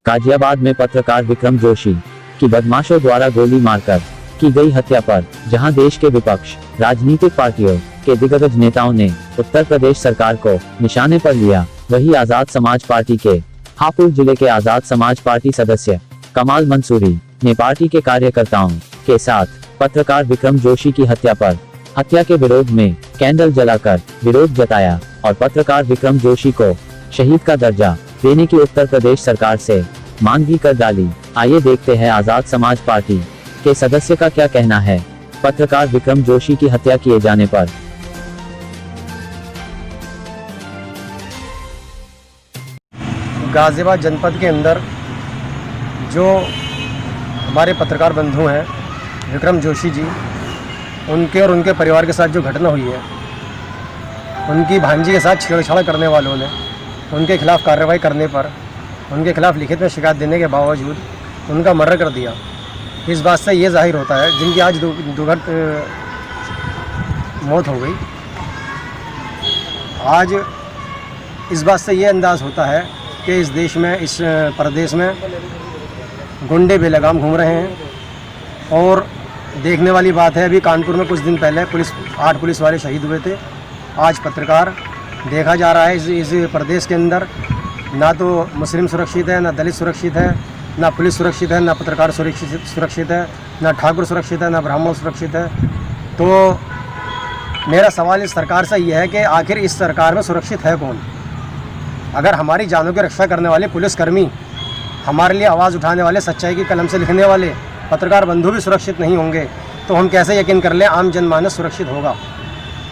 गाजियाबाद में पत्रकार विक्रम जोशी की बदमाशों द्वारा गोली मारकर की गई हत्या पर जहां देश के विपक्ष, राजनीतिक पार्टियों के दिग्गज नेताओं ने उत्तर प्रदेश सरकार को निशाने पर लिया, वही आजाद समाज पार्टी के हापुड़ जिले के आजाद समाज पार्टी सदस्य कमाल मंसूरी ने पार्टी के कार्यकर्ताओं के साथ पत्रकार विक्रम जोशी की हत्या के विरोध में कैंडल जलाकर विरोध जताया और पत्रकार विक्रम जोशी को शहीद का दर्जा देने की उत्तर प्रदेश सरकार से मांग भी कर डाली। आइए देखते हैं आजाद समाज पार्टी के सदस्य का क्या कहना है पत्रकार विक्रम जोशी की हत्या किए जाने पर। गाजियाबाद जनपद के अंदर जो हमारे पत्रकार बंधु हैं विक्रम जोशी जी, उनके और उनके परिवार के साथ जो घटना हुई है, उनकी भांजी के साथ छेड़छाड़ करने वालों ने उनके खिलाफ कार्रवाई करने पर उनके खिलाफ लिखित में शिकायत देने के बावजूद उनका मर्डर कर दिया। इस बात से ये जाहिर होता है, जिनकी आज दुर्घट मौत हो गई, आज इस बात से ये अंदाज़ होता है कि इस देश में, इस प्रदेश में गुंडे बेलगाम घूम रहे हैं। और देखने वाली बात है, अभी कानपुर में कुछ दिन पहले 8 पुलिस वाले शहीद हुए थे। आज पत्रकार देखा जा रहा है इस प्रदेश के अंदर ना तो मुस्लिम सुरक्षित है, ना दलित सुरक्षित है, ना पुलिस सुरक्षित है, ना पत्रकार सुरक्षित है, ना ठाकुर सुरक्षित है, ना ब्राह्मण सुरक्षित है। तो मेरा सवाल इस सरकार से यह है कि आखिर इस सरकार में सुरक्षित है कौन? अगर हमारी जानों की रक्षा करने वाले पुलिसकर्मी, हमारे लिए आवाज़ उठाने वाले, सच्चाई की कलम से लिखने वाले पत्रकार बंधु भी सुरक्षित नहीं होंगे तो हम कैसे यकीन कर लें आम जनमानस सुरक्षित होगा?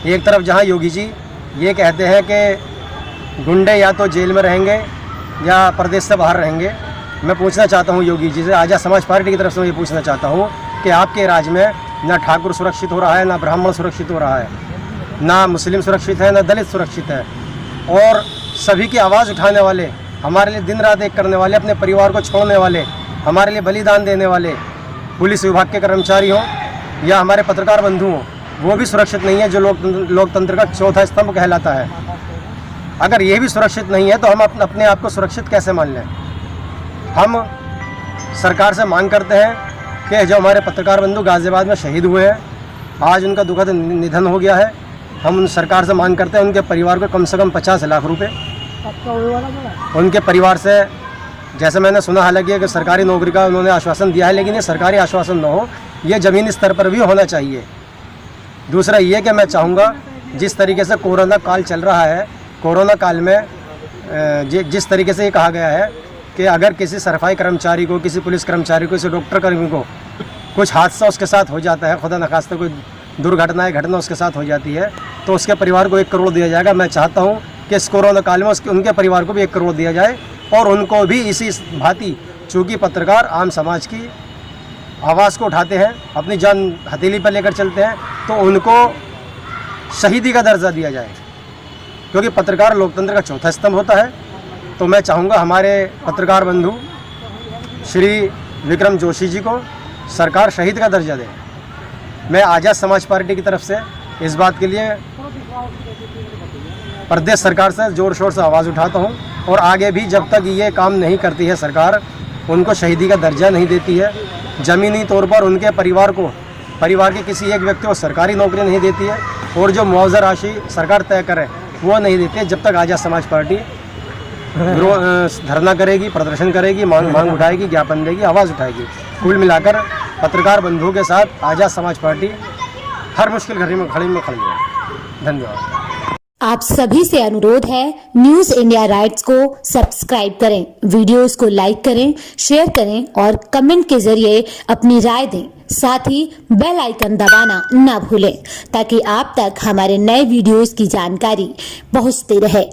एक तरफ जहां योगी जी ये कहते हैं कि गुंडे या तो जेल में रहेंगे या प्रदेश से बाहर रहेंगे, मैं पूछना चाहता हूं योगी जी से, आजाद समाज पार्टी की तरफ से मैं ये पूछना चाहता हूं कि आपके राज्य में ना ठाकुर सुरक्षित हो रहा है, ना ब्राह्मण सुरक्षित हो रहा है, ना मुस्लिम सुरक्षित है, ना दलित सुरक्षित है, और सभी की आवाज़ उठाने वाले, हमारे लिए दिन रात एक करने वाले, अपने परिवार को छोड़ने वाले, हमारे लिए बलिदान देने वाले पुलिस विभाग के कर्मचारी हों या हमारे पत्रकार बंधु हों, वो भी सुरक्षित नहीं है, जो लोकतंत्र का चौथा स्तंभ कहलाता है। अगर ये भी सुरक्षित नहीं है तो हम अपने आप को सुरक्षित कैसे मान लें? हम सरकार से मांग करते हैं कि जो हमारे पत्रकार बंधु गाजियाबाद में शहीद हुए हैं, आज उनका दुखद निधन हो गया है, हम उन सरकार से मांग करते हैं उनके परिवार को कम से कम 50 लाख रुपए, उनके परिवार से, जैसे मैंने सुना हालांकि कि सरकारी नौकरी का उन्होंने आश्वासन दिया है, लेकिन ये सरकारी आश्वासन न हो, ये ज़मीनी स्तर पर भी होना चाहिए। दूसरा ये कि मैं चाहूँगा जिस तरीके से कोरोना काल चल रहा है, कोरोना काल में जिस तरीके से ये कहा गया है कि अगर किसी सफाई कर्मचारी को, किसी पुलिस कर्मचारी को, किसी डॉक्टर कर्मी को कुछ हादसा उसके साथ हो जाता है, खुदा न खास्ता कोई दुर्घटना घटना उसके साथ हो जाती है, तो उसके परिवार को 1 करोड़ दिया जाएगा। मैं चाहता हूँ कि इस कोरोना काल में उनके परिवार को भी 1 करोड़ दिया जाए और उनको भी इसी भांति, चूँकि पत्रकार आम समाज की आवाज़ को उठाते हैं, अपनी जान हथेली पर लेकर चलते हैं, तो उनको शहीदी का दर्जा दिया जाए, क्योंकि पत्रकार लोकतंत्र का चौथा स्तंभ होता है। तो मैं चाहूँगा हमारे पत्रकार बंधु श्री विक्रम जोशी जी को सरकार शहीद का दर्जा दे। मैं आजाद समाज पार्टी की तरफ से इस बात के लिए प्रदेश सरकार से ज़ोर शोर से आवाज़ उठाता हूँ, और आगे भी जब तक ये काम नहीं करती है सरकार, उनको शहीदी का दर्जा नहीं देती है, ज़मीनी तौर पर उनके परिवार को, परिवार के किसी एक व्यक्ति को सरकारी नौकरी नहीं देती है, और जो मुआवजा राशि सरकार तय करे वो नहीं देती है, जब तक आजाद समाज पार्टी धरना करेगी, प्रदर्शन करेगी, मांग उठाएगी, ज्ञापन देगी, आवाज़ उठाएगी। कुल मिलाकर पत्रकार बंधुओं के साथ आजाद समाज पार्टी हर मुश्किल घड़ी में खड़ी है। धन्यवाद। आप सभी से अनुरोध है, न्यूज इंडिया राइट्स को सब्सक्राइब करें, वीडियोस को लाइक करें, शेयर करें और कमेंट के जरिए अपनी राय दें। साथ ही बेल आइकन दबाना ना भूलें, ताकि आप तक हमारे नए वीडियोस की जानकारी पहुंचती रहे।